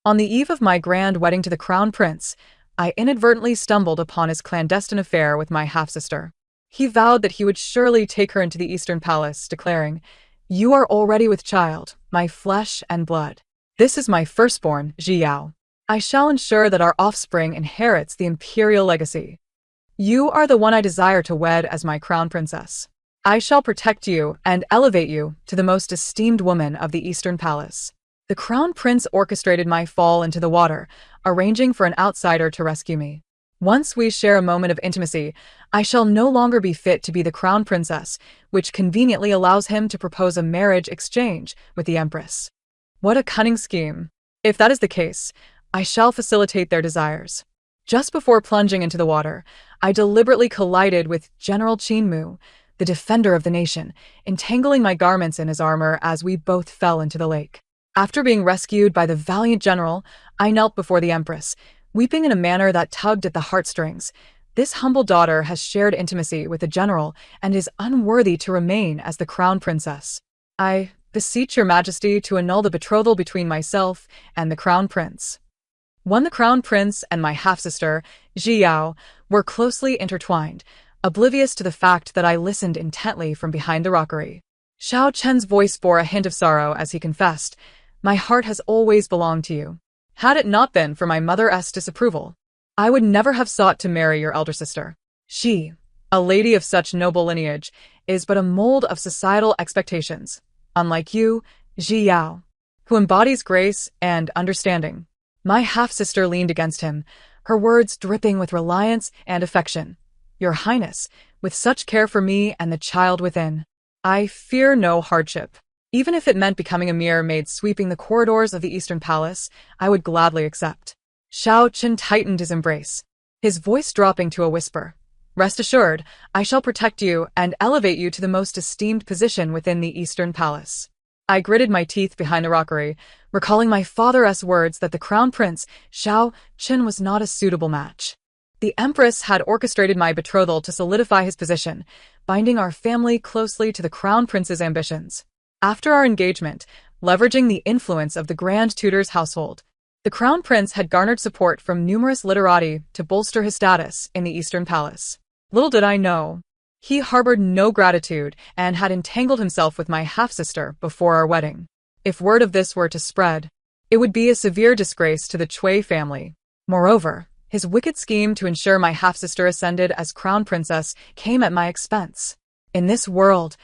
On the eve of my grand wedding to the crown prince, I inadvertently stumbled upon his clandestine affair with my half-sister. He vowed that he would surely take her into the Eastern Palace, declaring, "You are already with child, my flesh and blood. This is my firstborn, Zhiyao. I shall ensure that our offspring inherits the imperial legacy. You are the one I desire to wed as my crown princess. I shall protect you and elevate you to the most esteemed woman of the Eastern Palace." The crown prince orchestrated my fall into the water, arranging for an outsider to rescue me. Once we share a moment of intimacy, I shall no longer be fit to be the crown princess, which conveniently allows him to propose a marriage exchange with the empress. What a cunning scheme. If that is the case, I shall facilitate their desires. Just before plunging into the water, I deliberately collided with General Qinmu, the defender of the nation, entangling my garments in his armor as we both fell into the lake. After being rescued by the valiant general, I knelt before the empress, weeping in a manner that tugged at the heartstrings. This humble daughter has shared intimacy with the general and is unworthy to remain as the crown princess. I beseech your majesty to annul the betrothal between myself and the crown prince. When the crown prince and my half-sister, Zhiyao, were closely intertwined, oblivious to the fact that I listened intently from behind the rockery. Xiao Chen's voice bore a hint of sorrow as he confessed, "My heart has always belonged to you. Had it not been for my mother's disapproval, I would never have sought to marry your elder sister. She, a lady of such noble lineage, is but a mold of societal expectations, unlike you, Zhiyao, who embodies grace and understanding." My half-sister leaned against him, her words dripping with reliance and affection. "Your Highness, with such care for me and the child within, I fear no hardship. Even if it meant becoming a mere maid sweeping the corridors of the Eastern Palace, I would gladly accept." Xiao Chen tightened his embrace, his voice dropping to a whisper. "Rest assured, I shall protect you and elevate you to the most esteemed position within the Eastern Palace." I gritted my teeth behind the rockery, recalling my father's words that the crown prince, Xiao Chen, was not a suitable match. The empress had orchestrated my betrothal to solidify his position, binding our family closely to the crown prince's ambitions. After our engagement, leveraging the influence of the Grand Tutor's household, the crown prince had garnered support from numerous literati to bolster his status in the Eastern Palace. Little did I know, he harbored no gratitude and had entangled himself with my half-sister before our wedding. If word of this were to spread, it would be a severe disgrace to the Cui family. Moreover, his wicked scheme to ensure my half-sister ascended as crown princess came at my expense. In this world,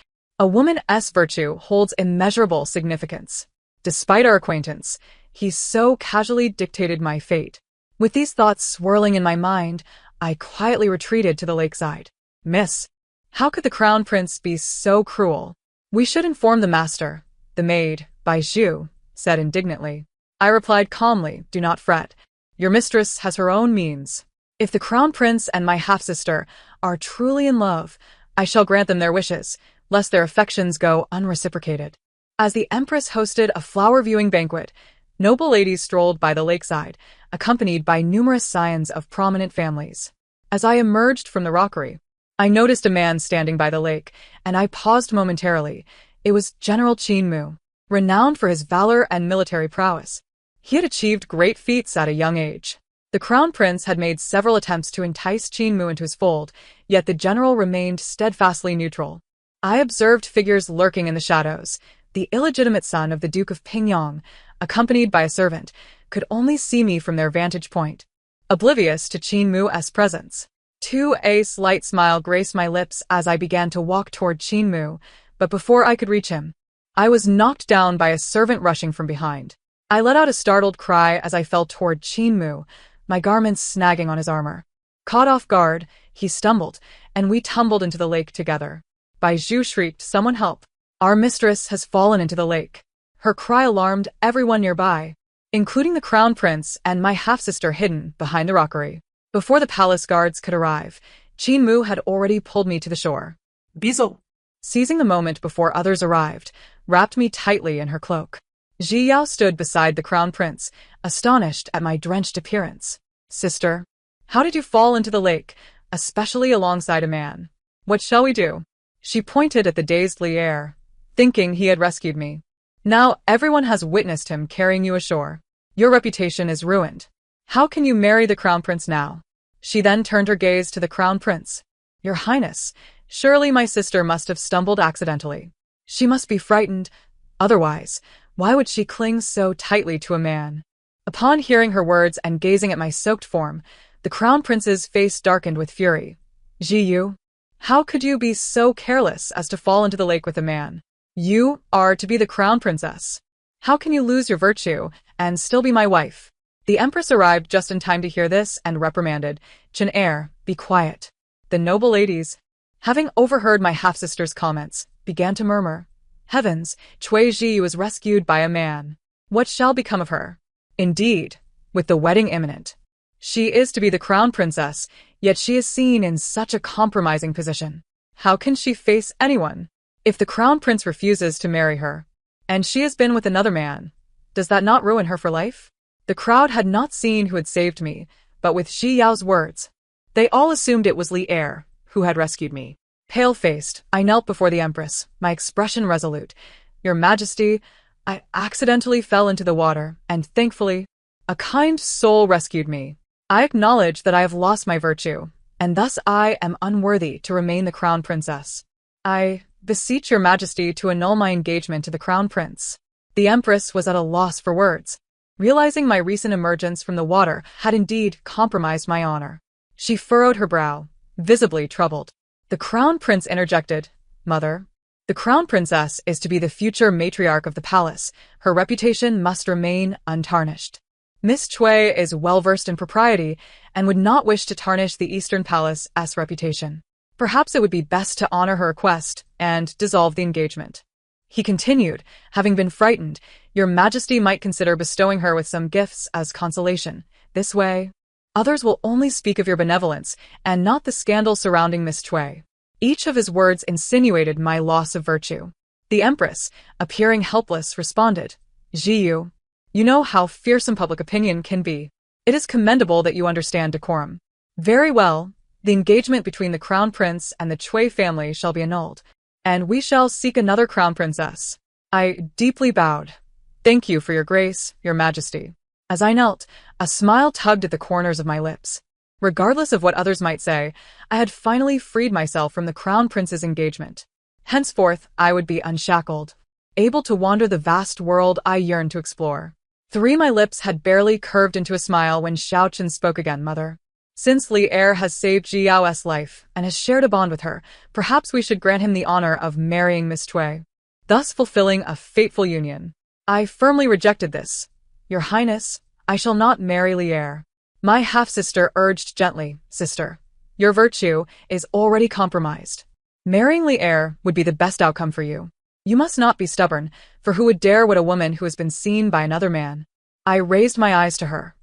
a woman's virtue holds immeasurable significance. Despite our acquaintance, he so casually dictated my fate. With these thoughts swirling in my mind, I quietly retreated to the lakeside. "Miss, how could the crown prince be so cruel?" "We should inform the master," the maid, Bai Zhu, said indignantly. I replied calmly, "Do not fret. Your mistress has her own means. If the crown prince and my half-sister are truly in love, I shall grant them their wishes, lest their affections go unreciprocated." As the empress hosted a flower-viewing banquet, noble ladies strolled by the lakeside, accompanied by numerous scions of prominent families. As I emerged from the rockery, I noticed a man standing by the lake, and I paused momentarily. It was General Qinmu, renowned for his valor and military prowess. He had achieved great feats at a young age. The crown prince had made several attempts to entice Qinmu into his fold, yet the general remained steadfastly neutral. I observed figures lurking in the shadows. The illegitimate son of the Duke of Pingyang, accompanied by a servant, could only see me from their vantage point, oblivious to Qinmu's presence. A slight smile graced my lips as I began to walk toward Qinmu, but before I could reach him, I was knocked down by a servant rushing from behind. I let out a startled cry as I fell toward Qinmu, my garments snagging on his armor. Caught off guard, he stumbled, and we tumbled into the lake together. Bai Zhu shrieked, "Someone help! Our mistress has fallen into the lake." Her cry alarmed everyone nearby, including the crown prince and my half-sister hidden behind the rockery. Before the palace guards could arrive, Qinmu had already pulled me to the shore. Bizo, Seizing the moment before others arrived, wrapped me tightly in her cloak. Zhiyao stood beside the crown prince, astonished at my drenched appearance. "Sister, how did you fall into the lake, especially alongside a man? What shall we do?" She pointed at the dazed Lier, thinking he had rescued me. "Now everyone has witnessed him carrying you ashore. Your reputation is ruined. How can you marry the crown prince now? She then turned her gaze to the crown prince. Your Highness, surely my sister must have stumbled accidentally. She must be frightened. Otherwise, why would she cling so tightly to a man? Upon hearing her words and gazing at my soaked form, the crown prince's face darkened with fury. Ji Yu, how could you be so careless as to fall into the lake with a man? You are to be the crown princess. How can you lose your virtue and still be my wife? The empress arrived just in time to hear this and reprimanded, Chen heir, be quiet. The noble ladies, having overheard my half-sister's comments, began to murmur. Heavens, Cui Ji was rescued by a man. What shall become of her? Indeed, with the wedding imminent. She is to be the crown princess, yet she is seen in such a compromising position. How can she face anyone? If the crown prince refuses to marry her, and she has been with another man, does that not ruin her for life? The crowd had not seen who had saved me, but with Ji Yao's words, they all assumed it was Li Er who had rescued me. Pale-faced, I knelt before the empress, my expression resolute. Your Majesty, I accidentally fell into the water, and thankfully, a kind soul rescued me. I acknowledge that I have lost my virtue, and thus I am unworthy to remain the crown princess. I beseech your Majesty to annul my engagement to the crown prince. The empress was at a loss for words, realizing my recent emergence from the water had indeed compromised my honor. She furrowed her brow, visibly troubled. The crown prince interjected, Mother, the crown princess is to be the future matriarch of the palace. Her reputation must remain untarnished. Miss Cui is well-versed in propriety and would not wish to tarnish the Eastern Palace's reputation. Perhaps it would be best to honor her request and dissolve the engagement. He continued, having been frightened, Your Majesty might consider bestowing her with some gifts as consolation. This way, others will only speak of your benevolence and not the scandal surrounding Miss Cui. Each of his words insinuated my loss of virtue. The empress, appearing helpless, responded, Ji Yu, you know how fearsome public opinion can be. It is commendable that you understand decorum. Very well, the engagement between the crown prince and the Cui family shall be annulled, and we shall seek another crown princess. I deeply bowed. Thank you for your grace, your Majesty. As I knelt, a smile tugged at the corners of my lips. Regardless of what others might say, I had finally freed myself from the crown prince's engagement. Henceforth, I would be unshackled, able to wander the vast world I yearned to explore. My lips had barely curved into a smile when Xiao Chen spoke again, Mother. Since Li Er has saved Ji Yao's life and has shared a bond with her, perhaps we should grant him the honor of marrying Miss Cui, thus fulfilling a fateful union. I firmly rejected this. Your Highness, I shall not marry Li Er. My half-sister urged gently, Sister, your virtue is already compromised. Marrying Li Er would be the best outcome for you. You must not be stubborn, for who would dare wed a woman who has been seen by another man? I raised my eyes to her.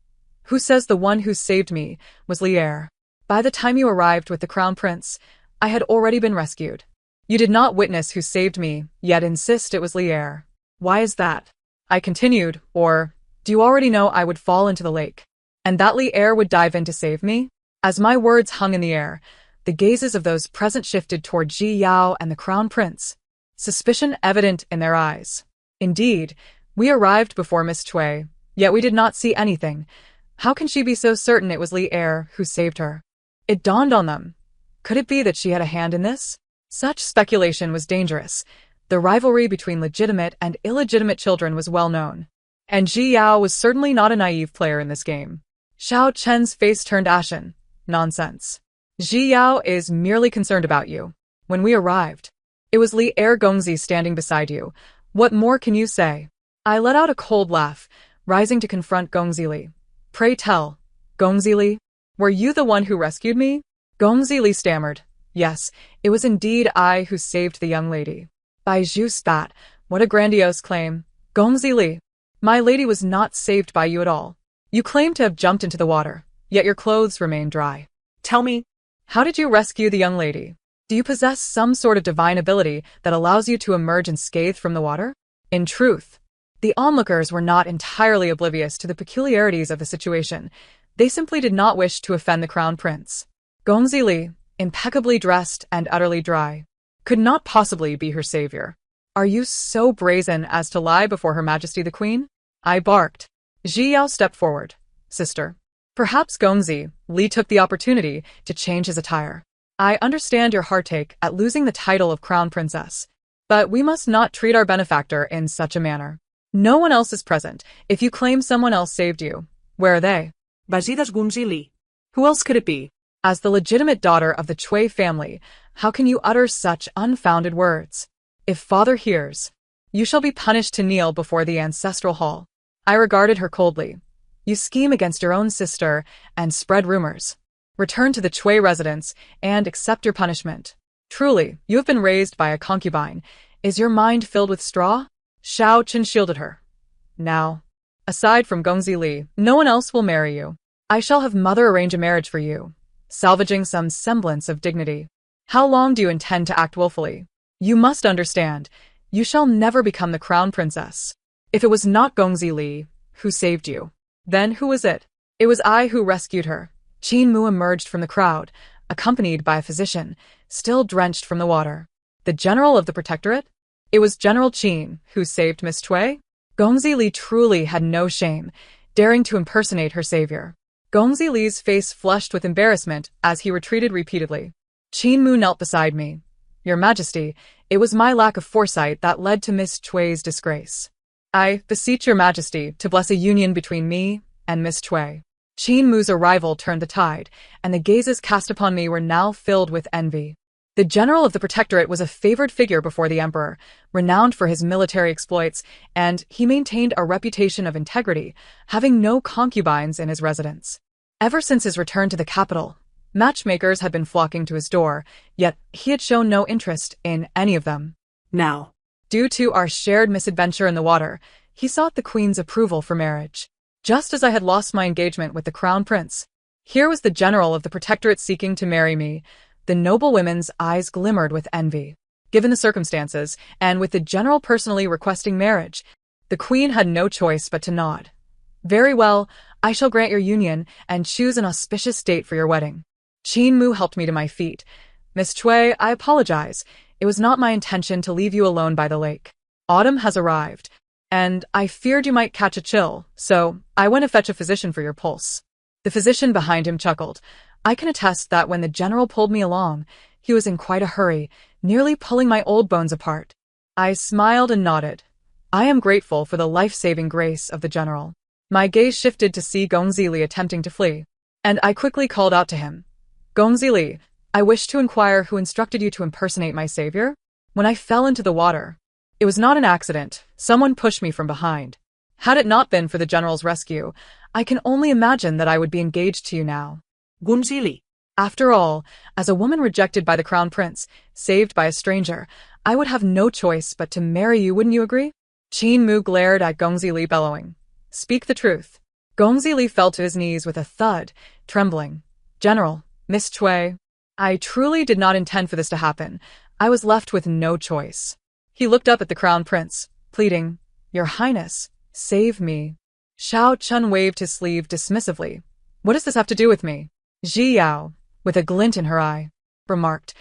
Who says the one who saved me was Li Er? By the time you arrived with the crown prince, I had already been rescued. You did not witness who saved me, yet insist it was Li Er. Why is that? I continued, or do you already know I would fall into the lake, and that Li Er would dive in to save me? As my words hung in the air, the gazes of those present shifted toward Ji Yao and the crown prince, suspicion evident in their eyes. Indeed, we arrived before Miss Cui, yet we did not see anything. How can she be so certain it was Li Er who saved her? It dawned on them. Could it be that she had a hand in this? Such speculation was dangerous. The rivalry between legitimate and illegitimate children was well known, and Ji Yao was certainly not a naive player in this game. Xiao Chen's face turned ashen. Nonsense. Ji Yao is merely concerned about you. When we arrived, it was Li Er Gongzi standing beside you. What more can you say? I let out a cold laugh, rising to confront Gongzi Li. Pray tell, Gongzi Li, were you the one who rescued me? Gongzi Li stammered. Yes, it was indeed I who saved the young lady. Bai Zhu spat. What a grandiose claim. Gongzi Li, my lady was not saved by you at all. You claim to have jumped into the water, yet your clothes remain dry. Tell me, how did you rescue the young lady? Do you possess some sort of divine ability that allows you to emerge unscathed from the water? In truth, the onlookers were not entirely oblivious to the peculiarities of the situation. They simply did not wish to offend the crown prince. Gongzi Li, impeccably dressed and utterly dry, could not possibly be her savior. Are you so brazen as to lie before Her Majesty the Queen? I barked. Ji Yao stepped forward. Sister. Perhaps Gongzi Li took the opportunity to change his attire. I understand your heartache at losing the title of crown princess, but we must not treat our benefactor in such a manner. No one else is present. If you claim someone else saved you, where are they? Basidas Gongzi Li. Who else could it be? As the legitimate daughter of the Cui family, how can you utter such unfounded words? If father hears, you shall be punished to kneel before the ancestral hall. I regarded her coldly. You scheme against your own sister and spread rumors. Return to the Cui residence and accept your punishment. Truly, you have been raised by a concubine. Is your mind filled with straw? Shao Chen shielded her. Now, aside from Gongzi Li, no one else will marry you. I shall have mother arrange a marriage for you, salvaging some semblance of dignity. How long do you intend to act willfully? You must understand, you shall never become the crown princess. If it was not Gongzi Li who saved you, then who was it? It was I who rescued her. Qin Mu emerged from the crowd, accompanied by a physician, still drenched from the water. The general of the protectorate? It was General Qin who saved Miss Cui? Gongzi Li truly had no shame, daring to impersonate her savior. Gongzi Li's face flushed with embarrassment as he retreated repeatedly. Qin Mu knelt beside me. Your Majesty, it was my lack of foresight that led to Miss Cui's disgrace. I beseech your Majesty to bless a union between me and Miss Cui. Qin Mu's arrival turned the tide, and the gazes cast upon me were now filled with envy. The general of the protectorate was a favored figure before the emperor, renowned for his military exploits, and he maintained a reputation of integrity, having no concubines in his residence. Ever since his return to the capital, matchmakers had been flocking to his door, yet he had shown no interest in any of them. Now, due to our shared misadventure in the water, he sought the queen's approval for marriage. Just as I had lost my engagement with the crown prince, here was the general of the protectorate seeking to marry me. The noble women's eyes glimmered with envy. Given the circumstances, and with the general personally requesting marriage, the queen had no choice but to nod. Very well, I shall grant your union and choose an auspicious date for your wedding. Qin Mu helped me to my feet. Miss Cui, I apologize. It was not my intention to leave you alone by the lake. Autumn has arrived, and I feared you might catch a chill, so I went to fetch a physician for your pulse. The physician behind him chuckled. I can attest that when the general pulled me along, he was in quite a hurry, nearly pulling my old bones apart. I smiled and nodded. I am grateful for the life-saving grace of the general. My gaze shifted to see Gongzi Li attempting to flee, and I quickly called out to him. Gongzi Li, I wish to inquire who instructed you to impersonate my savior? When I fell into the water, it was not an accident. Someone pushed me from behind. Had it not been for the general's rescue, I can only imagine that I would be engaged to you now. Gongzi Li. After all, as a woman rejected by the crown prince, saved by a stranger, I would have no choice but to marry you, wouldn't you agree? Qin Mu glared at Gongzi Li, bellowing. Speak the truth. Gongzi Li fell to his knees with a thud, trembling. General, Miss Cui, I truly did not intend for this to happen. I was left with no choice. He looked up at the crown prince, pleading, Your Highness, save me. Shao Chen waved his sleeve dismissively. What does this have to do with me? Ji Yao, with a glint in her eye, remarked,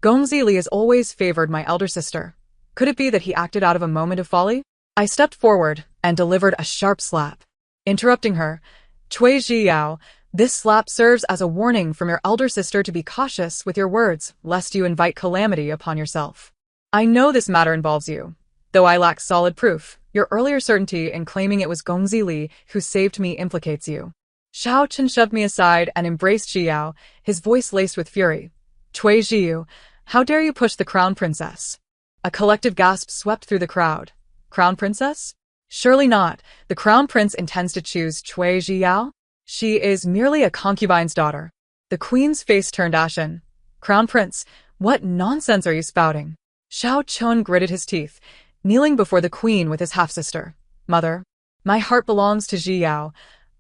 Gongzi Li has always favored my elder sister. Could it be that he acted out of a moment of folly? I stepped forward and delivered a sharp slap. Interrupting her, Cui Ji Yao, this slap serves as a warning from your elder sister to be cautious with your words, lest you invite calamity upon yourself. I know this matter involves you. Though I lack solid proof, your earlier certainty in claiming it was Gongzi Li who saved me implicates you. Shao Chen shoved me aside and embraced Ji Yao, his voice laced with fury. Cui Jiyu, how dare you push the crown princess? A collective gasp swept through the crowd. Crown princess? Surely not. The crown prince intends to choose Cui Ji Yao? She is merely a concubine's daughter. The queen's face turned ashen. Crown prince, what nonsense are you spouting? Shao Chen gritted his teeth, kneeling before the queen with his half-sister. Mother, my heart belongs to Ji Yao.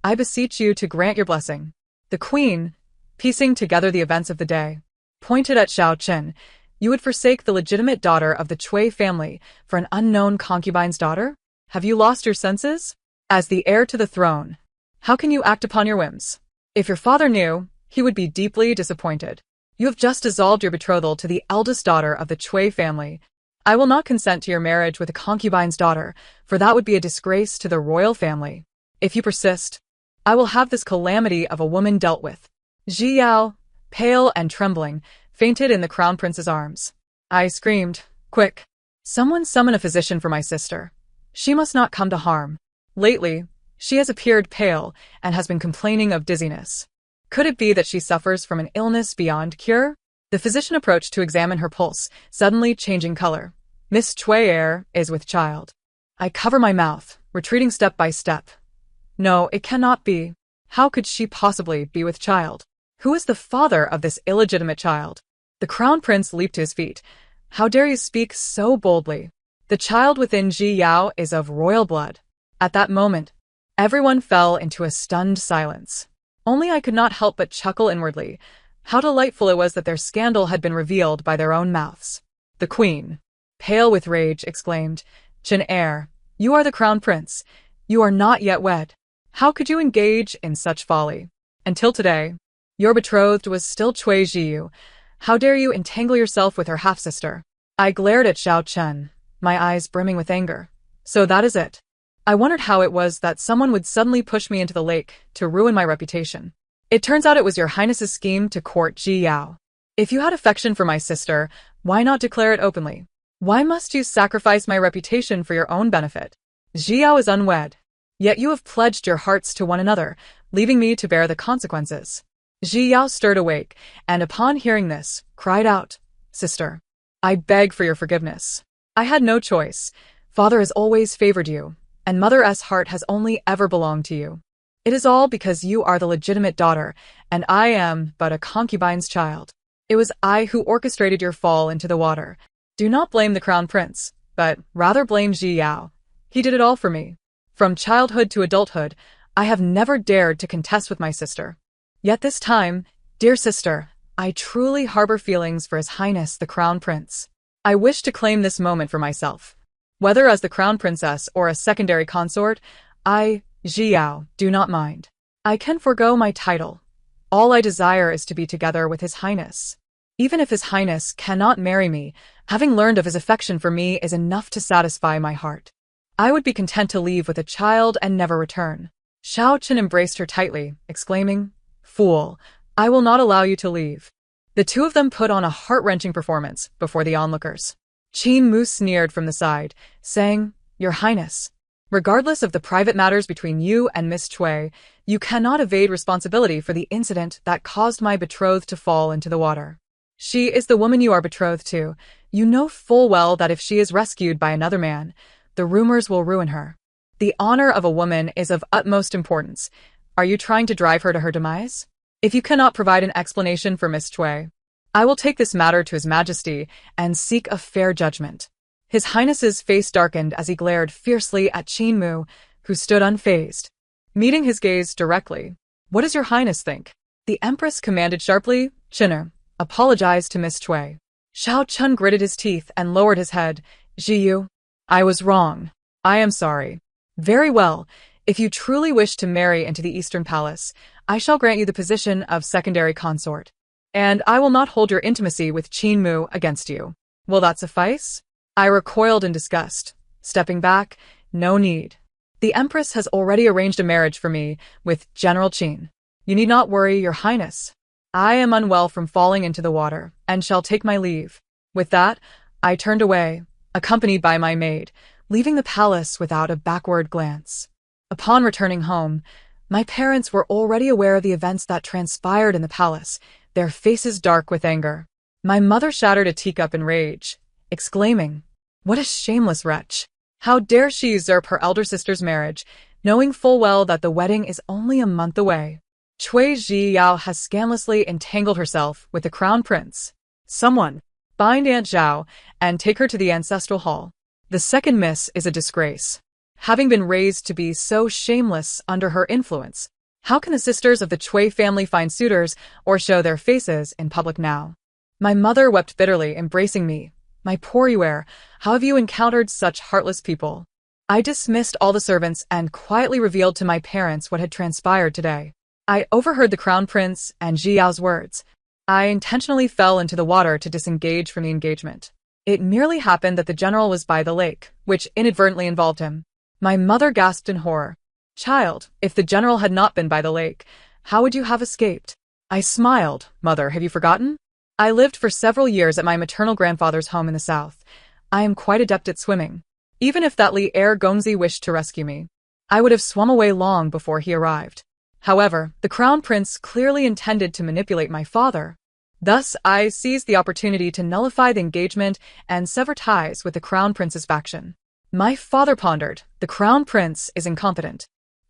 I beseech you to grant your blessing. The queen, piecing together the events of the day, pointed at Shao Chen. You would forsake the legitimate daughter of the Cui family for an unknown concubine's daughter? Have you lost your senses? As the heir to the throne, how can you act upon your whims? If your father knew, he would be deeply disappointed. You have just dissolved your betrothal to the eldest daughter of the Cui family. I will not consent to your marriage with a concubine's daughter, for that would be a disgrace to the royal family. If you persist, I will have this calamity of a woman dealt with. Ji Yao, pale and trembling, fainted in the crown prince's arms. I screamed, "Quick! Someone summon a physician for my sister. She must not come to harm. Lately, she has appeared pale and has been complaining of dizziness. Could it be that she suffers from an illness beyond cure?" The physician approached to examine her pulse, suddenly changing color. "Miss Chue is with child." I cover my mouth, retreating step by step. No, it cannot be. How could she possibly be with child? Who is the father of this illegitimate child? The crown prince leaped to his feet. "How dare you speak so boldly? The child within Ji Yao is of royal blood." At that moment, everyone fell into a stunned silence. Only I could not help but chuckle inwardly. How delightful it was that their scandal had been revealed by their own mouths. The queen, pale with rage, exclaimed, "Chen heir, you are the crown prince. You are not yet wed. How could you engage in such folly? Until today, your betrothed was still Cui Jiyu. How dare you entangle yourself with her half-sister?" I glared at Xiao Chen, my eyes brimming with anger. So that is it. I wondered how it was that someone would suddenly push me into the lake to ruin my reputation. It turns out it was your highness's scheme to court Ji Yao. If you had affection for my sister, why not declare it openly? Why must you sacrifice my reputation for your own benefit? Ji Yao is unwed, yet you have pledged your hearts to one another, leaving me to bear the consequences. Ji Yao stirred awake, and upon hearing this, cried out, "Sister, I beg for your forgiveness. I had no choice. Father has always favored you, and Mother's heart has only ever belonged to you. It is all because you are the legitimate daughter, and I am but a concubine's child. It was I who orchestrated your fall into the water. Do not blame the crown prince, but rather blame Ji Yao. He did it all for me. From childhood to adulthood, I have never dared to contest with my sister. Yet this time, dear sister, I truly harbor feelings for His Highness the Crown Prince. I wish to claim this moment for myself. Whether as the Crown Princess or a secondary consort, I, Ji Yao, do not mind. I can forego my title. All I desire is to be together with His Highness. Even if His Highness cannot marry me, having learned of his affection for me is enough to satisfy my heart. I would be content to leave with a child and never return." Xiao Chen embraced her tightly, exclaiming, "Fool, I will not allow you to leave." The two of them put on a heart-wrenching performance before the onlookers. Qin Mu sneered from the side, saying, "Your Highness, regardless of the private matters between you and Miss Cui, you cannot evade responsibility for the incident that caused my betrothed to fall into the water. She is the woman you are betrothed to. You know full well that if she is rescued by another man, the rumors will ruin her. The honor of a woman is of utmost importance. Are you trying to drive her to her demise? If you cannot provide an explanation for Miss Cui, I will take this matter to His Majesty and seek a fair judgment." His Highness's face darkened as he glared fiercely at Qin Mu, who stood unfazed. Meeting his gaze directly, "What does your Highness think?" the Empress commanded sharply. "Chinner, apologize to Miss Cui." Xiao Chun gritted his teeth and lowered his head. "Ji Yu, I was wrong. I am sorry." "Very well. If you truly wish to marry into the Eastern Palace, I shall grant you the position of secondary consort. And I will not hold your intimacy with Qin Mu against you. Will that suffice?" I recoiled in disgust. Stepping back, "No need. The Empress has already arranged a marriage for me with General Qin. You need not worry, Your Highness. I am unwell from falling into the water, and shall take my leave." With that, I turned away, accompanied by my maid, leaving the palace without a backward glance. Upon returning home, my parents were already aware of the events that transpired in the palace, their faces dark with anger. My mother shattered a teacup in rage, exclaiming, "What a shameless wretch! How dare she usurp her elder sister's marriage, knowing full well that the wedding is only a month away? Cui Ji Yao has scandalously entangled herself with the crown prince. Someone, bind Aunt Zhao and take her to the ancestral hall. The second miss is a disgrace. Having been raised to be so shameless under her influence, how can the sisters of the Cui family find suitors or show their faces in public now?" My mother wept bitterly, embracing me. "My poor Yuer, how have you encountered such heartless people?" I dismissed all the servants and quietly revealed to my parents what had transpired today. I overheard the crown prince and Ji Yao's words. I intentionally fell into the water to disengage from the engagement. It merely happened that the general was by the lake, which inadvertently involved him. My mother gasped in horror. Child, if the general had not been by the lake, how would you have escaped? I smiled. Mother, have you forgotten? I lived for several years at my maternal grandfather's home in the south. I am quite adept at swimming. Even if that Li Gonzi wished to rescue me, I would have swum away long before he arrived. However, the crown prince clearly intended to manipulate my father. Thus, I seized the opportunity to nullify the engagement and sever ties with the crown prince's faction. My father pondered, the crown prince is incompetent.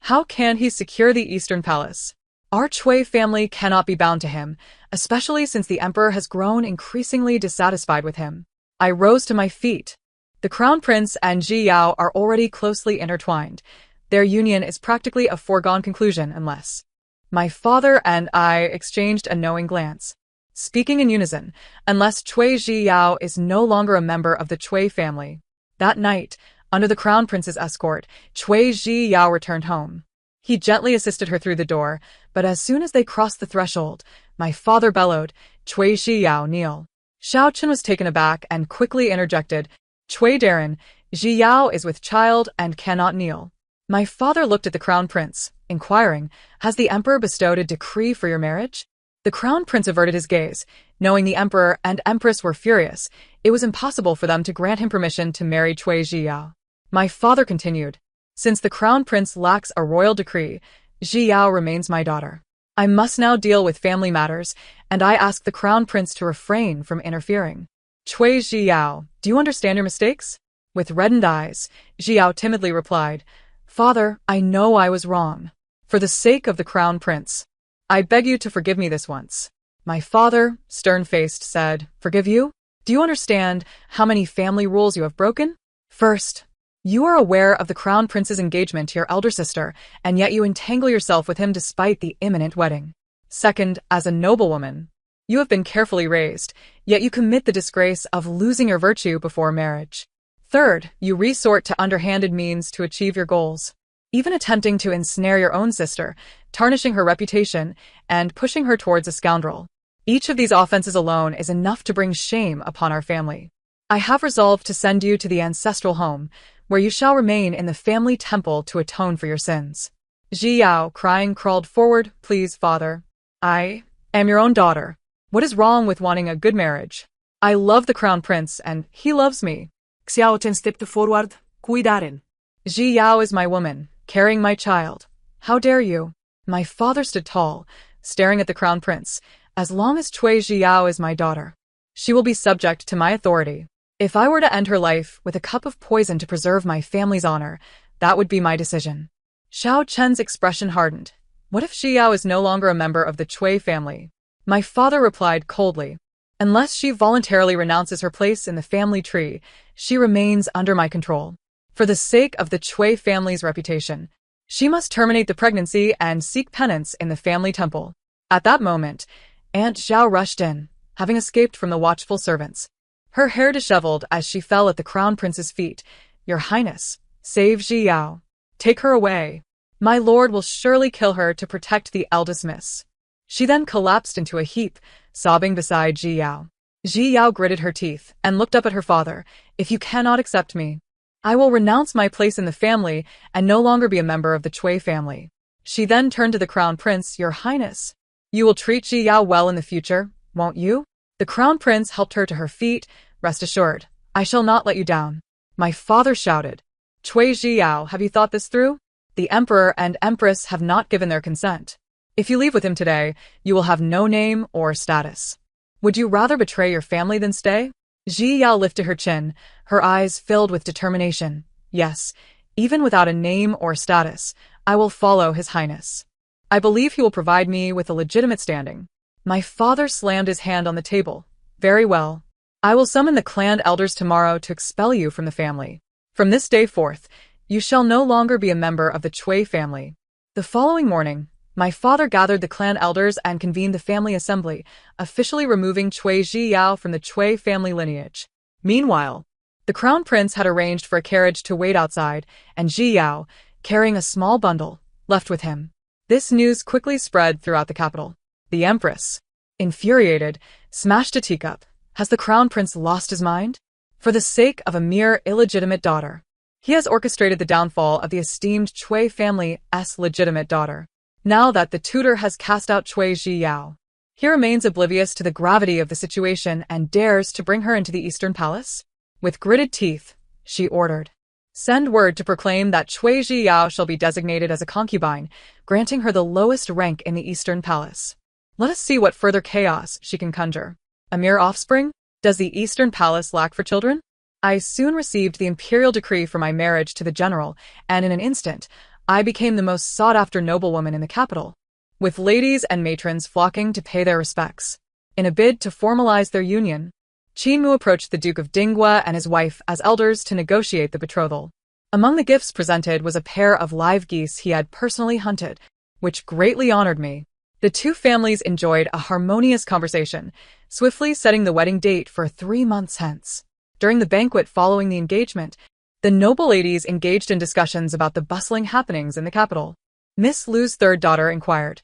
How can he secure the Eastern Palace? Our Chui family cannot be bound to him, especially since the emperor has grown increasingly dissatisfied with him. I rose to my feet. The crown prince and Ji Yao are already closely intertwined. Their union is practically a foregone conclusion unless... My father and I exchanged a knowing glance. Speaking in unison, unless Cui Ji Yao is no longer a member of the Cui family. That night, under the crown prince's escort, Cui Ji Yao returned home. He gently assisted her through the door, but as soon as they crossed the threshold, my father bellowed, Cui Ji Yao, kneel. Xiao Chen was taken aback and quickly interjected, Cui Darren, Ji Yao is with child and cannot kneel. My father looked at the crown prince, inquiring, has the emperor bestowed a decree for your marriage? The crown prince averted his gaze. Knowing the emperor and empress were furious, it was impossible for them to grant him permission to marry Cui Ji Yao. My father continued, since the crown prince lacks a royal decree, Ji Yao remains my daughter. I must now deal with family matters, and I ask the crown prince to refrain from interfering. Cui Ji Yao, do you understand your mistakes? With reddened eyes, Ji Yao timidly replied, Father, I know I was wrong. For the sake of the crown prince, I beg you to forgive me this once. My father, stern-faced, said, Forgive you? Do you understand how many family rules you have broken? First, you are aware of the crown prince's engagement to your elder sister, and yet you entangle yourself with him despite the imminent wedding. Second, as a noblewoman, you have been carefully raised, yet you commit the disgrace of losing your virtue before marriage. Third, you resort to underhanded means to achieve your goals, even attempting to ensnare your own sister, tarnishing her reputation, and pushing her towards a scoundrel. Each of these offenses alone is enough to bring shame upon our family. I have resolved to send you to the ancestral home, where you shall remain in the family temple to atone for your sins. Ji Yao, crying, crawled forward, Please, father. I am your own daughter. What is wrong with wanting a good marriage? I love the crown prince, and he loves me. Xiao Chen stepped forward, Cui Darren. Ji Yao is my woman, carrying my child. How dare you? My father stood tall, staring at the crown prince. As long as Cui Ji Yao is my daughter, she will be subject to my authority. If I were to end her life with a cup of poison to preserve my family's honor, that would be my decision. Xiao Chen's expression hardened. What if Ji Yao is no longer a member of the Cui family? My father replied coldly, Unless she voluntarily renounces her place in the family tree, she remains under my control. For the sake of the Cui family's reputation, she must terminate the pregnancy and seek penance in the family temple. At that moment, Aunt Zhao rushed in, having escaped from the watchful servants. Her hair disheveled as she fell at the crown prince's feet. Your Highness, save Ji Yao. Take her away. My lord will surely kill her to protect the eldest miss. She then collapsed into a heap, sobbing beside Ji Yao. Ji Yao gritted her teeth and looked up at her father. If you cannot accept me, I will renounce my place in the family and no longer be a member of the Cui family. She then turned to the crown prince. Your Highness, you will treat Ji Yao well in the future, won't you? The crown prince helped her to her feet. Rest assured, I shall not let you down. My father shouted. Cui Ji Yao, have you thought this through? The emperor and empress have not given their consent. If you leave with him today, you will have no name or status. Would you rather betray your family than stay? Ji Yao lifted her chin, her eyes filled with determination. Yes, even without a name or status, I will follow His Highness. I believe he will provide me with a legitimate standing. My father slammed his hand on the table. Very well. I will summon the clan elders tomorrow to expel you from the family. From this day forth, you shall no longer be a member of the Cui family. The following morning, my father gathered the clan elders and convened the family assembly, officially removing Cui Ji Yao from the Cui family lineage. Meanwhile, the crown prince had arranged for a carriage to wait outside, and Ji Yao, carrying a small bundle, left with him. This news quickly spread throughout the capital. The empress, infuriated, smashed a teacup. Has the crown prince lost his mind? For the sake of a mere illegitimate daughter, He has orchestrated the downfall of the esteemed Cui family's legitimate daughter. Now that the tutor has cast out Cui Zhiyao, he remains oblivious to the gravity of the situation and dares to bring her into the Eastern Palace. With gritted teeth, she ordered, "Send word to proclaim that Cui Zhiyao shall be designated as a concubine, granting her the lowest rank in the Eastern Palace. Let us see what further chaos she can conjure. A mere offspring? Does the Eastern Palace lack for children?" I soon received the imperial decree for my marriage to the general, and in an instant, I became the most sought-after noblewoman in the capital, with ladies and matrons flocking to pay their respects. In a bid to formalize their union, Qinmu approached the Duke of Dinghua and his wife as elders to negotiate the betrothal. Among the gifts presented was a pair of live geese he had personally hunted, which greatly honored me. The two families enjoyed a harmonious conversation, swiftly setting the wedding date for 3 months hence. During the banquet following the engagement, the noble ladies engaged in discussions about the bustling happenings in the capital. Miss Lu's third daughter inquired,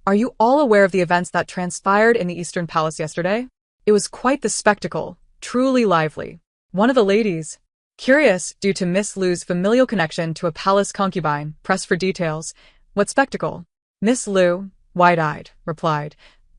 "Are you all aware of the events that transpired in the Eastern Palace yesterday? It was quite the spectacle, truly lively." One of the ladies, curious due to Miss Lu's familial connection to a palace concubine, pressed for details. "What spectacle?" Miss Lu, wide-eyed, replied,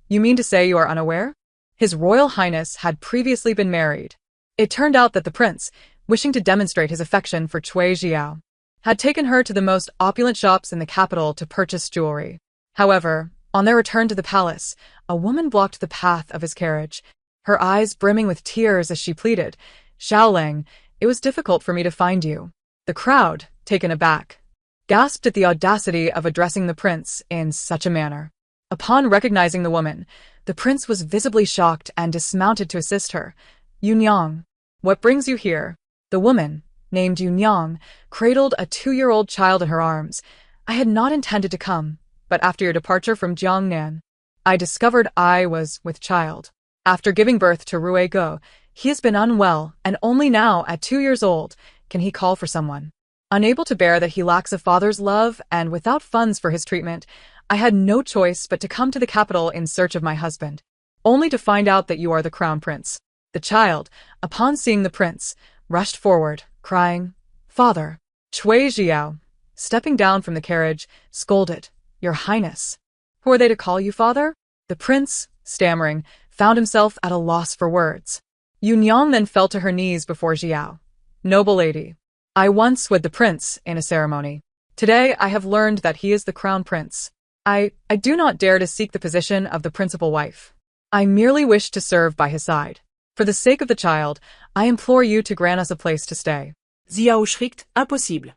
"You mean to say you are unaware? His Royal Highness had previously been married. It turned out that the prince, wishing to demonstrate his affection for Cui Zhiyao, had taken her to the most opulent shops in the capital to purchase jewelry. However, on their return to the palace, a woman blocked the path of his carriage, her eyes brimming with tears as she pleaded, "Xiaoling, it was difficult for me to find you." The crowd, taken aback, gasped at the audacity of addressing the prince in such a manner. Upon recognizing the woman, the prince was visibly shocked and dismounted to assist her. "Yunyang, what brings you here?" The woman, named Yunyang, cradled a 2-year-old child in her arms. "I had not intended to come, but after your departure from Jiangnan, I discovered I was with child. After giving birth to Rue Go, he has been unwell, and only now, at 2 years old, can he call for someone. Unable to bear that he lacks a father's love and without funds for his treatment, I had no choice but to come to the capital in search of my husband, only to find out that you are the crown prince." The child, upon seeing the prince, rushed forward, crying, "Father!" Cui Zhiyao, stepping down from the carriage, scolded, "Your Highness, who are they to call you father?" The prince, stammering, found himself at a loss for words. Yunyang then fell to her knees before Zhiyao. "Noble lady, I once wed the prince in a ceremony. Today I have learned that he is the crown prince. I do not dare to seek the position of the principal wife. I merely wish to serve by his side. For the sake of the child, I implore you to grant us a place to stay." Zhiyao schrikt, "Impossible."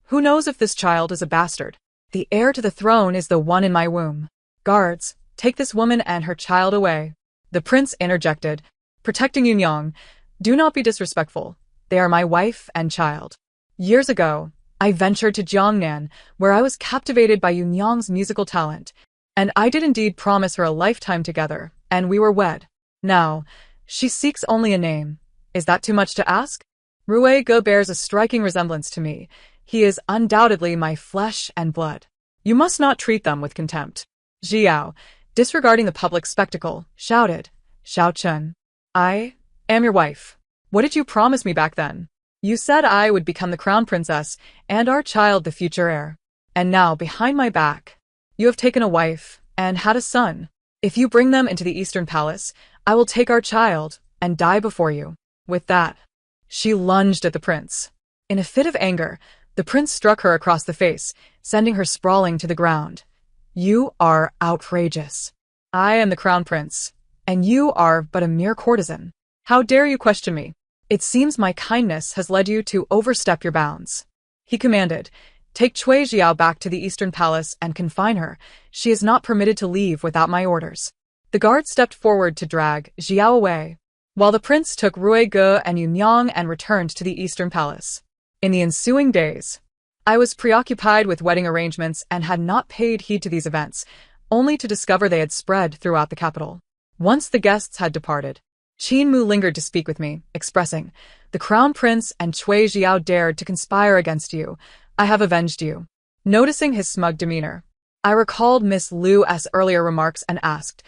"Who knows if this child is a bastard? The heir to the throne is the one in my womb. Guards, take this woman and her child away." The prince interjected, protecting Yunyang, "Do not be disrespectful. They are my wife and child. Years ago, I ventured to Jiangnan, where I was captivated by Yunyang's musical talent, and I did indeed promise her a lifetime together, and we were wed. Now, she seeks only a name. Is that too much to ask? Rue Go bears a striking resemblance to me. He is undoubtedly my flesh and blood. You must not treat them with contempt." Zhiyao, disregarding the public spectacle, shouted, "Xiao Chun, I am your wife. What did you promise me back then? You said I would become the crown princess and our child the future heir. And now, behind my back, you have taken a wife and had a son. If you bring them into the Eastern Palace, I will take our child and die before you." With that, she lunged at the prince. In a fit of anger, the prince struck her across the face, sending her sprawling to the ground. "You are outrageous. I am the crown prince, and you are but a mere courtesan. How dare you question me? It seems my kindness has led you to overstep your bounds." He commanded, "Take Cui Zhiyao back to the Eastern Palace and confine her. She is not permitted to leave without my orders." The guard stepped forward to drag Zhiyao away, while the prince took Rue Ge and Yunyang and returned to the Eastern Palace. In the ensuing days, I was preoccupied with wedding arrangements and had not paid heed to these events, only to discover they had spread throughout the capital. Once the guests had departed, Qinmu lingered to speak with me, expressing, "The crown prince and Cui Zhiyao dared to conspire against you. I have avenged you." Noticing his smug demeanor, I recalled Miss Lu's earlier remarks and asked,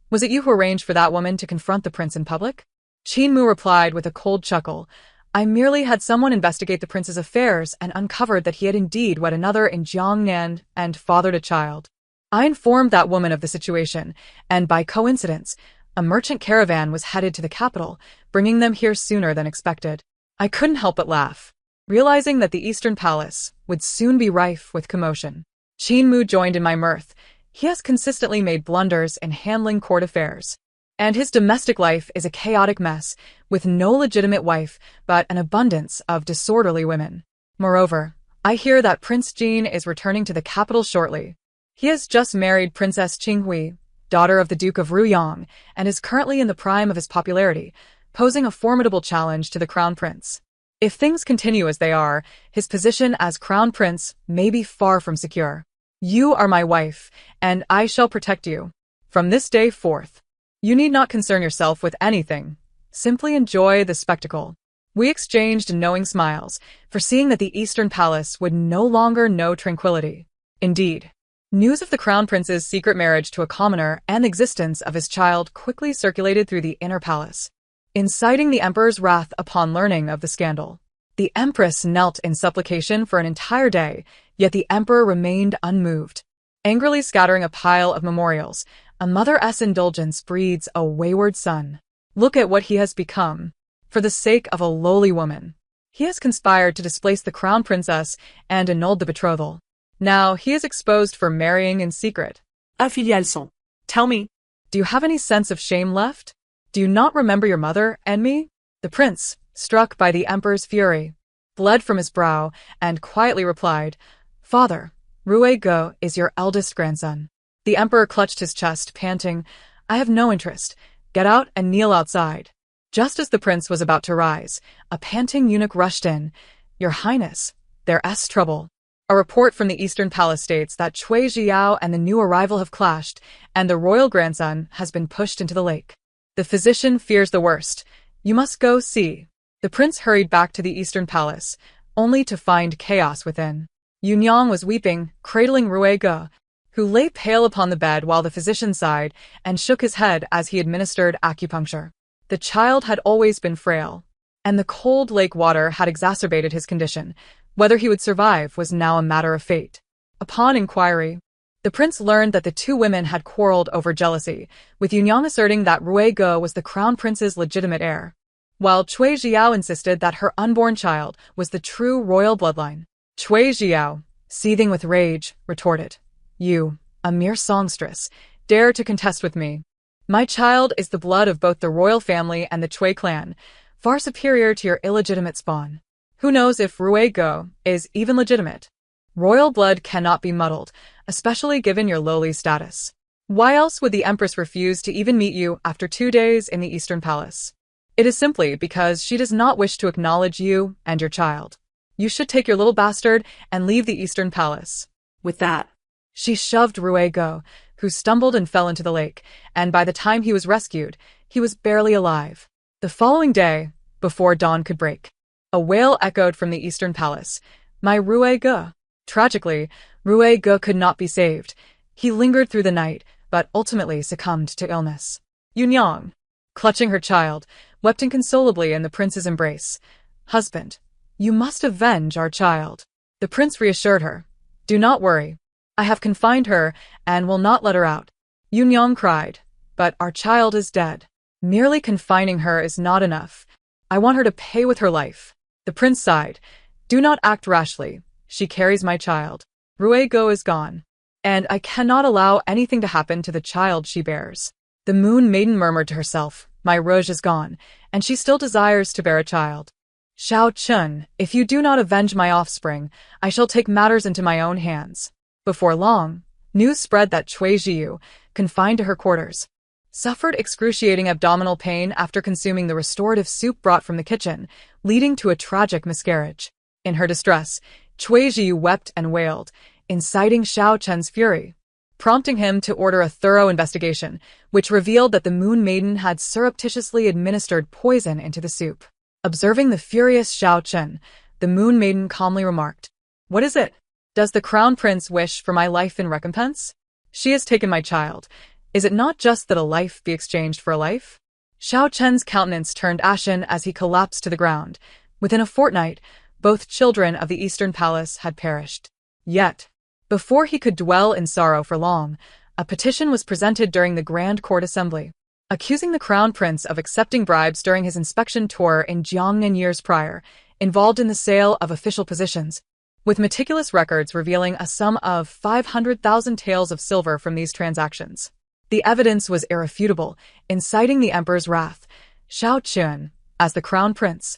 "Was it you who arranged for that woman to confront the prince in public?" Qinmu replied with a cold chuckle, I merely had someone investigate the prince's affairs and uncovered that he had indeed wed another in Jiangnan and fathered a child. I informed that woman of the situation, and by coincidence, a merchant caravan was headed to the capital, bringing them here sooner than expected. I couldn't help but laugh, realizing that the Eastern Palace would soon be rife with commotion. Qin Mu joined in my mirth. He has consistently made blunders in handling court affairs, and his domestic life is a chaotic mess, with no legitimate wife but an abundance of disorderly women. Moreover, I hear that Prince Jin is returning to the capital shortly. He has just married Princess Qinghui, daughter of the Duke of Ruyang, and is currently in the prime of his popularity, posing a formidable challenge to the crown prince. If things continue as they are, his position as crown prince may be far from secure. You are my wife, and I shall protect you. From this day forth, you need not concern yourself with anything. Simply enjoy the spectacle. We exchanged knowing smiles, foreseeing that the Eastern Palace would no longer know tranquility. Indeed, news of the crown prince's secret marriage to a commoner and the existence of his child quickly circulated through the inner palace, inciting the emperor's wrath upon learning of the scandal. The empress knelt in supplication for an entire day, yet the emperor remained unmoved. Angrily scattering a pile of memorials, a mother's indulgence breeds a wayward son. Look at what he has become. For the sake of a lowly woman, he has conspired to displace the crown princess and annulled the betrothal. Now he is exposed for marrying in secret. Affiliation. Tell me. Do you have any sense of shame left? Do you not remember your mother and me? The prince, struck by the emperor's fury, bled from his brow and quietly replied, Father, Rue Go is your eldest grandson. The emperor clutched his chest, panting, I have no interest. Get out and kneel outside. Just as the prince was about to rise, a panting eunuch rushed in. Your Highness, there's trouble. A report from the Eastern Palace states that Cui Jiao and the new arrival have clashed, and the royal grandson has been pushed into the lake. The physician fears the worst. You must go see. The prince hurried back to the Eastern Palace, only to find chaos within. Yunyang was weeping, cradling Rue Ge, who lay pale upon the bed while the physician sighed and shook his head as he administered acupuncture. The child had always been frail, and the cold lake water had exacerbated his condition. Whether he would survive was now a matter of fate. Upon inquiry, the prince learned that the two women had quarreled over jealousy, with Yunyang asserting that Rue Ge was the crown prince's legitimate heir, while Cui Jiao insisted that her unborn child was the true royal bloodline. Cui Jiao, seething with rage, retorted, You, a mere songstress, dare to contest with me. My child is the blood of both the royal family and the Cui clan, far superior to your illegitimate spawn. Who knows if Rue Ge is even legitimate? Royal blood cannot be muddled, especially given your lowly status. Why else would the Empress refuse to even meet you after 2 days in the Eastern Palace? It is simply because she does not wish to acknowledge you and your child. You should take your little bastard and leave the Eastern Palace. With that, she shoved Rue Ge, who stumbled and fell into the lake, and by the time he was rescued, he was barely alive. The following day, before dawn could break, a wail echoed from the Eastern Palace. My Rue Ge. Tragically, Rue Ge could not be saved. He lingered through the night, but ultimately succumbed to illness. Yunyang, clutching her child, wept inconsolably in the prince's embrace. Husband, you must avenge our child. The prince reassured her. Do not worry. I have confined her and will not let her out. Yunyang cried, but our child is dead. Merely confining her is not enough. I want her to pay with her life. The prince sighed. Do not act rashly. She carries my child. Rue Ge is gone, and I cannot allow anything to happen to the child she bears. The moon maiden murmured to herself, My Rouge is gone, and she still desires to bear a child. Shao Chun, if you do not avenge my offspring, I shall take matters into my own hands. Before long, news spread that Cui Jiao, confined to her quarters, suffered excruciating abdominal pain after consuming the restorative soup brought from the kitchen, leading to a tragic miscarriage. In her distress, Cui Jiao wept and wailed, inciting Shao Chun's fury, prompting him to order a thorough investigation, which revealed that the Moon Maiden had surreptitiously administered poison into the soup. Observing the furious Shao Chun, the Moon Maiden calmly remarked, What is it? Does the Crown Prince wish for my life in recompense? She has taken my child. Is it not just that a life be exchanged for a life? Shao Chun's countenance turned ashen as he collapsed to the ground, Within a fortnight, both children of the Eastern Palace had perished. Yet, before he could dwell in sorrow for long, a petition was presented during the Grand Court Assembly, accusing the Crown Prince of accepting bribes during his inspection tour in Jiangnan years prior, involved in the sale of official positions, with meticulous records revealing a sum of 500,000 taels of silver from these transactions. The evidence was irrefutable, inciting the emperor's wrath. Shao Chun, as the Crown Prince,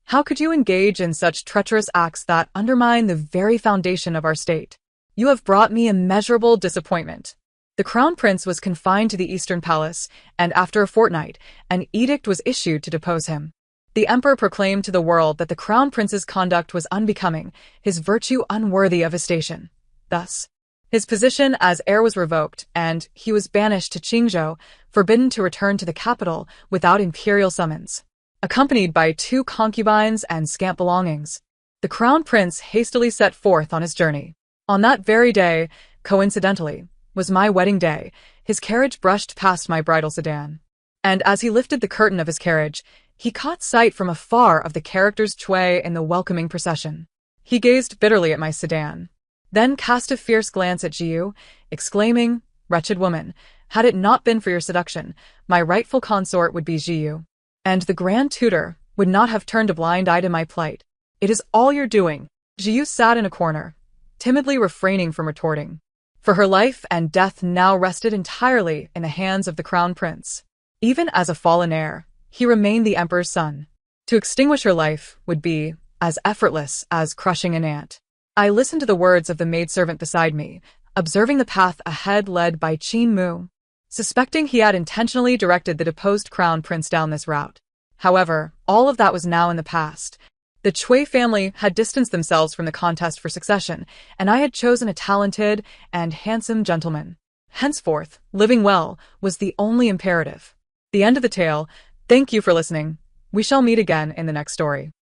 how could you engage in such treacherous acts that undermine the very foundation of our state? You have brought me immeasurable disappointment. The Crown Prince was confined to the Eastern Palace, and after a fortnight, an edict was issued to depose him. The emperor proclaimed to the world that the Crown Prince's conduct was unbecoming, his virtue unworthy of his station. Thus, his position as heir was revoked, and he was banished to Qingzhou, forbidden to return to the capital without imperial summons. Accompanied by 2 concubines and scant belongings, the Crown Prince hastily set forth on his journey. On that very day, coincidentally, was my wedding day. His carriage brushed past my bridal sedan, and as he lifted the curtain of his carriage, he caught sight from afar of the characters Cui in the welcoming procession. He gazed bitterly at my sedan, then cast a fierce glance at Jiu, exclaiming, "Wretched woman, had it not been for your seduction, my rightful consort would be Jiu, and the Grand Tutor would not have turned a blind eye to my plight. It is all your doing." Jiu sat in a corner, timidly refraining from retorting, for her life and death now rested entirely in the hands of the Crown Prince. Even as a fallen heir, he remained the emperor's son. To extinguish her life would be as effortless as crushing an ant. I listened to the words of the maidservant beside me, observing the path ahead led by Qin Mu, suspecting he had intentionally directed the deposed Crown Prince down this route. However, all of that was now in the past. The Cui family had distanced themselves from the contest for succession, and I had chosen a talented and handsome gentleman. Henceforth, living well was the only imperative. The end of the tale. Thank you for listening. We shall meet again in the next story.